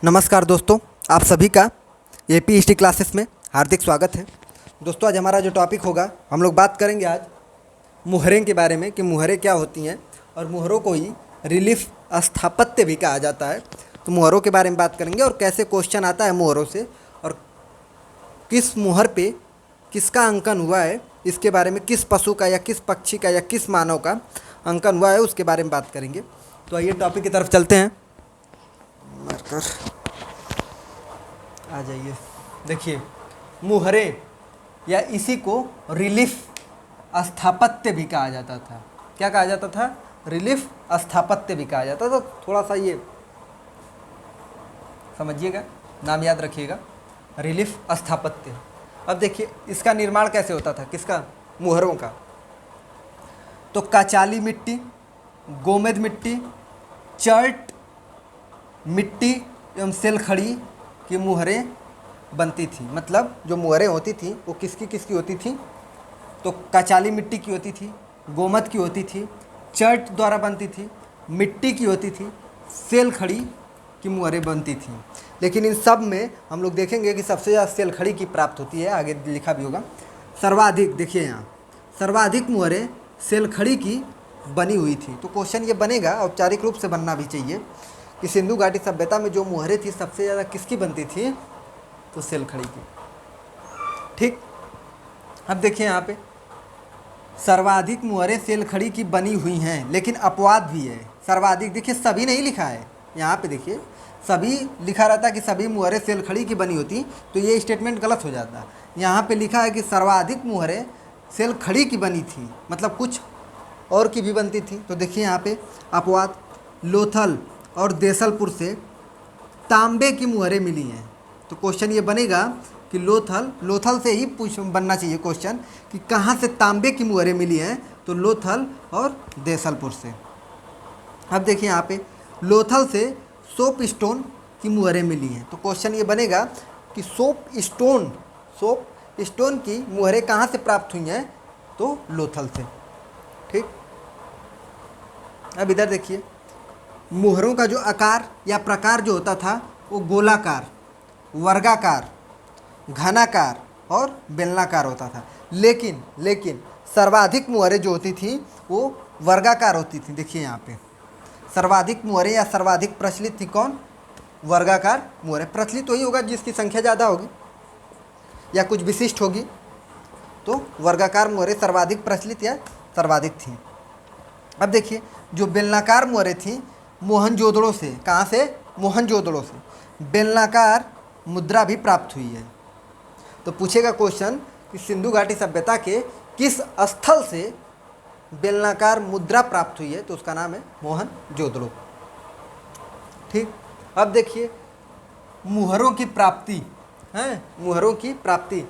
नमस्कार दोस्तों, आप सभी का एपी हिस्ट्री क्लासेस में हार्दिक स्वागत है। दोस्तों, आज हमारा जो टॉपिक होगा, हम लोग बात करेंगे आज मुहरें के बारे में कि मुहरें क्या होती हैं और मुहरों को ही रिलीफ स्थापत्य भी कहा जाता है। तो मुहरों के बारे में बात करेंगे और कैसे क्वेश्चन आता है मुहरों से और किस मुहर पे किसका अंकन हुआ है, इसके बारे में किस पशु का या किस पक्षी का या किस मानव का अंकन हुआ है उसके बारे में बात करेंगे। तो आइए टॉपिक की तरफ चलते हैं। मार्कर आ जाइए। देखिए, मुहरे या इसी को रिलीफ स्थापत्य भी कहा जाता था। क्या कहा जाता था? रिलीफ स्थापत्य भी कहा जाता था। थोड़ा सा ये समझिएगा, नाम याद रखिएगा, रिलीफ स्थापत्य। अब देखिए, इसका निर्माण कैसे होता था, किसका? मुहरों का। तो काचाली मिट्टी, गोमेद मिट्टी, चर्ट मिट्टी एवं सेलखड़ी की मुहरें बनती थी। मतलब जो मुहरें होती थी वो किसकी किसकी होती थी? तो काचाली मिट्टी की होती थी, गोमत की होती थी, चर्ट द्वारा बनती थी, मिट्टी की होती थी, सेलखड़ी की मुहरें बनती थी। लेकिन इन सब में हम लोग देखेंगे कि सबसे ज़्यादा सेलखड़ी की प्राप्त होती है। आगे लिखा भी होगा सर्वाधिक। देखिए यहाँ सर्वाधिक मुहरें सेलखड़ी की बनी हुई थी। तो क्वेश्चन ये बनेगा, औपचारिक रूप से बनना भी चाहिए, कि सिंधु घाटी सभ्यता में जो मुहरें थी सबसे ज़्यादा किसकी बनती थी? तो सेलखड़ी की। ठीक। अब देखिए यहाँ पे सर्वाधिक मुहरें सेलखड़ी की बनी हुई हैं, लेकिन अपवाद भी है। सर्वाधिक देखिए, सभी नहीं लिखा है यहाँ पे। देखिए, सभी लिखा रहता कि सभी मुहरें सेलखड़ी की बनी होती, तो ये स्टेटमेंट गलत हो जाता। यहाँ पे लिखा है कि सर्वाधिक मुहरें सेलखड़ी की बनी थी, मतलब कुछ और की भी बनती थी। तो देखिए यहाँ पे अपवाद, लोथल और देसलपुर से तांबे की मुहरें मिली हैं। तो क्वेश्चन ये बनेगा कि लोथल से ही बनना चाहिए क्वेश्चन कि कहाँ से तांबे की मुहरें मिली हैं। तो लोथल और देसलपुर से। अब देखिए यहाँ पे लोथल से सोप स्टोन की मुहरें मिली हैं। तो क्वेश्चन ये बनेगा कि सोप स्टोन की मुहरें कहाँ से प्राप्त हुई हैं? तो लोथल से। ठीक। अब इधर देखिए, मुहरों का जो आकार या प्रकार जो होता था वो गोलाकार, वर्गाकार, घनाकार और बेलनाकार होता था। लेकिन सर्वाधिक मुहरें जो होती थी वो वर्गाकार होती थी। देखिए यहाँ पे सर्वाधिक मुहरें या सर्वाधिक प्रचलित थी कौन? वर्गाकार मुहरें। प्रचलित वही होगा जिसकी संख्या ज़्यादा होगी या कुछ विशिष्ट होगी। तो वर्गाकार मुहरें सर्वाधिक प्रचलित या सर्वाधिक थी। अब देखिए, जो बेलनाकार मुहरें थी मोहनजोदड़ो से, कहाँ से? मोहनजोदड़ो से बेलनाकार मुद्रा भी प्राप्त हुई है। तो पूछेगा क्वेश्चन कि सिंधु घाटी सभ्यता के किस स्थल से बेलनाकार मुद्रा प्राप्त हुई है? तो उसका नाम है मोहनजोदड़ो। ठीक। अब देखिए, मुहरों की प्राप्ति है, मुहरों की प्राप्ति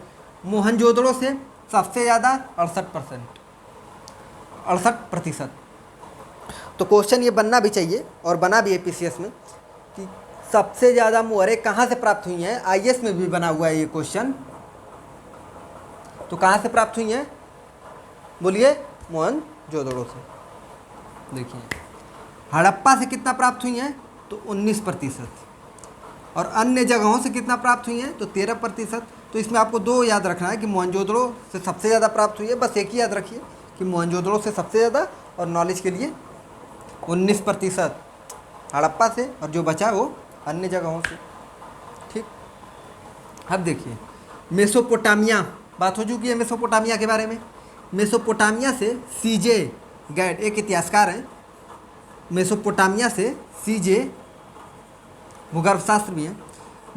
मोहनजोदड़ो से सबसे ज़्यादा 68%। तो क्वेश्चन ये बनना भी चाहिए और बना भी है पीसीएस में कि सबसे ज़्यादा मुहरें कहाँ से प्राप्त हुई हैं। आईएएस में भी बना हुआ है ये क्वेश्चन। तो कहाँ से प्राप्त हुई हैं? बोलिए, मोहनजोदड़ो से। देखिए, हड़प्पा से कितना प्राप्त हुई हैं? तो 19%। और अन्य जगहों से कितना प्राप्त हुई हैं? तो 13%। तो इसमें आपको दो याद रखना है कि मोहनजोदड़ो से सबसे ज़्यादा प्राप्त हुई है। बस एक ही याद रखिए कि मोहनजोदड़ो से सबसे ज़्यादा, और नॉलेज के लिए 19% हड़प्पा से और जो बचा वो अन्य जगहों से। ठीक। अब देखिए, मेसोपोटामिया, बात हो चुकी है मेसोपोटामिया के बारे में। मेसोपोटामिया से सीजे गैड, एक इतिहासकार हैं, मेसोपोटामिया से सीजे, भूगर्भशास्त्र भी है,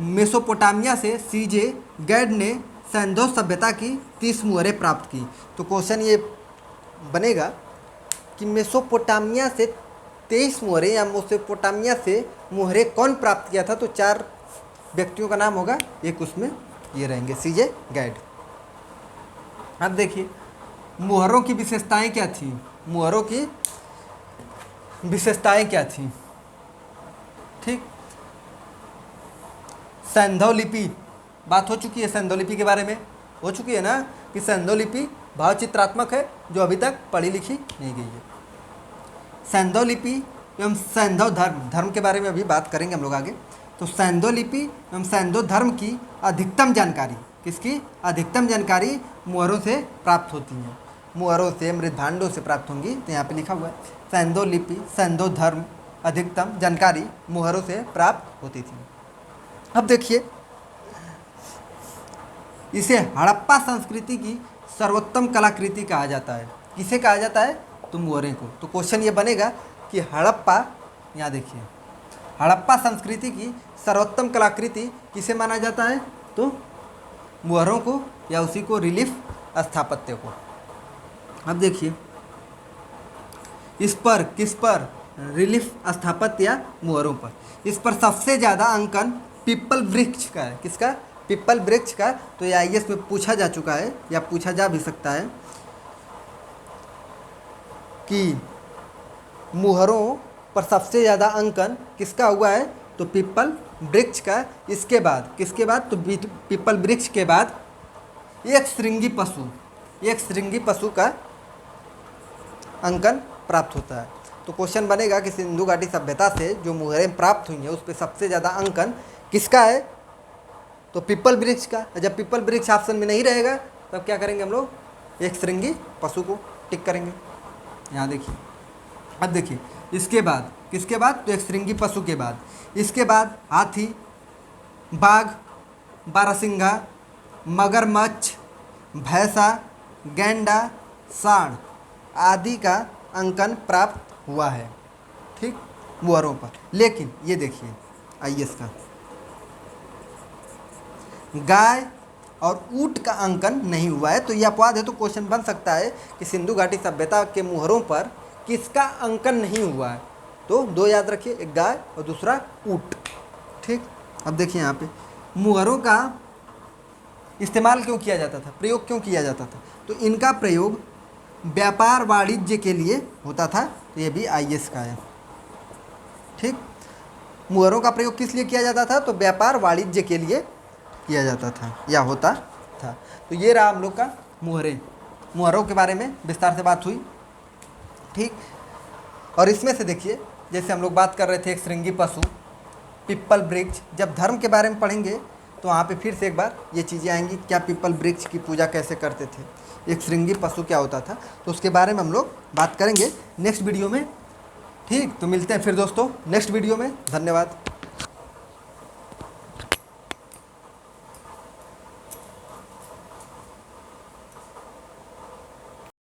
मेसोपोटामिया से सीजे गैड ने सैंधव सभ्यता की 30 मुहरें प्राप्त की। तो क्वेश्चन ये बनेगा कि मेसोपोटामिया से 23 मुहरें या मेसोपोटामिया से मुहरें कौन प्राप्त किया था? तो 4 व्यक्तियों का नाम होगा, एक उसमें ये रहेंगे, सीजे गैड। अब देखिए, मुहरों की विशेषताएं क्या थी? मुहरों की विशेषताएं क्या थी? ठीक। सैंधव लिपि, बात हो चुकी है सैंधव लिपि के बारे में, हो चुकी है ना, कि सैंधव लिपि भावचित्रात्मक है, जो अभी तक पढ़ी लिखी नहीं गई है। सैंधव लिपि एवं सैंधव धर्म के बारे में अभी बात करेंगे हम लोग आगे, तो सैंधो लिपि एवं सैंधो धर्म की अधिकतम जानकारी, किसकी अधिकतम जानकारी मुहरों से प्राप्त होती है, मुहरों से, मृदभांडों से प्राप्त होंगी। तो यहाँ पे लिखा हुआ है सैंधो लिपि सैंधो धर्म अधिकतम जानकारी मुहरों से प्राप्त होती थी। अब देखिए, इसे हड़प्पा संस्कृति की सर्वोत्तम कलाकृति कहा जाता है। किसे कहा जाता है? तो मुहरें को। तो क्वेश्चन ये बनेगा कि हड़प्पा, यहाँ देखिए, हड़प्पा संस्कृति की सर्वोत्तम कलाकृति किसे माना जाता है? तो मुहरों को या उसी को रिलीफ स्थापत्य को। अब देखिए, इस पर, किस पर? रिलीफ स्थापत्य या मुहरों पर। इस पर सबसे ज़्यादा अंकन पीपल वृक्ष का है। किसका? पीपल वृक्ष का। तो ये IAS में पूछा जा चुका है या पूछा जा भी सकता है कि मुहरों पर सबसे ज़्यादा अंकन किसका हुआ है? तो पीपल वृक्ष का। इसके बाद, किसके बाद? तो पीपल वृक्ष के बाद एक श्रृंगी पशु, एक श्रृंगी पशु का अंकन प्राप्त होता है। तो क्वेश्चन बनेगा कि सिंधु घाटी सभ्यता से जो मुहरें प्राप्त हुई हैं उस पर सबसे ज़्यादा अंकन किसका है? तो पीपल वृक्ष का। जब पीपल वृक्ष ऑप्शन में नहीं रहेगा तब क्या करेंगे हम लोग? एक श्रृंगी पशु को टिक करेंगे। यहाँ देखिए, अब देखिए, इसके बाद, किसके बाद? तो एक श्रृंगी पशु के बाद, इसके बाद हाथी, बाघ, बारहसिंघा, मगरमच्छ, भैंसा, गैंडा, सांड आदि का अंकन प्राप्त हुआ है, ठीक, मुहरों पर। लेकिन ये देखिए IAS का, गाय और ऊंट का अंकन नहीं हुआ है। तो ये अपवाद है। तो क्वेश्चन बन सकता है कि सिंधु घाटी सभ्यता के मुहरों पर किसका अंकन नहीं हुआ है? तो दो याद रखिए, एक गाय और दूसरा ऊंट, ठीक। अब देखिए यहाँ पे मुहरों का इस्तेमाल क्यों किया जाता था, प्रयोग क्यों किया जाता था? तो इनका प्रयोग व्यापार वाणिज्य के लिए होता था। तो ये भी IAS का है, ठीक। मुहरों का प्रयोग किस लिए किया जाता था? तो व्यापार वाणिज्य के लिए किया जाता था या होता था। तो ये रहा हम लोग का मुहरें, मुहरों के बारे में विस्तार से बात हुई, ठीक। और इसमें से देखिए, जैसे हम लोग बात कर रहे थे एक श्रृंगी पशु, पीपल वृक्ष, जब धर्म के बारे में पढ़ेंगे तो वहाँ पे फिर से एक बार ये चीज़ें आएंगी, क्या पीपल वृक्ष की पूजा कैसे करते थे, एक श्रृंगी पशु क्या होता था, तो उसके बारे में हम लोग बात करेंगे नेक्स्ट वीडियो में, ठीक। तो मिलते हैं फिर दोस्तों नेक्स्ट वीडियो में। धन्यवाद।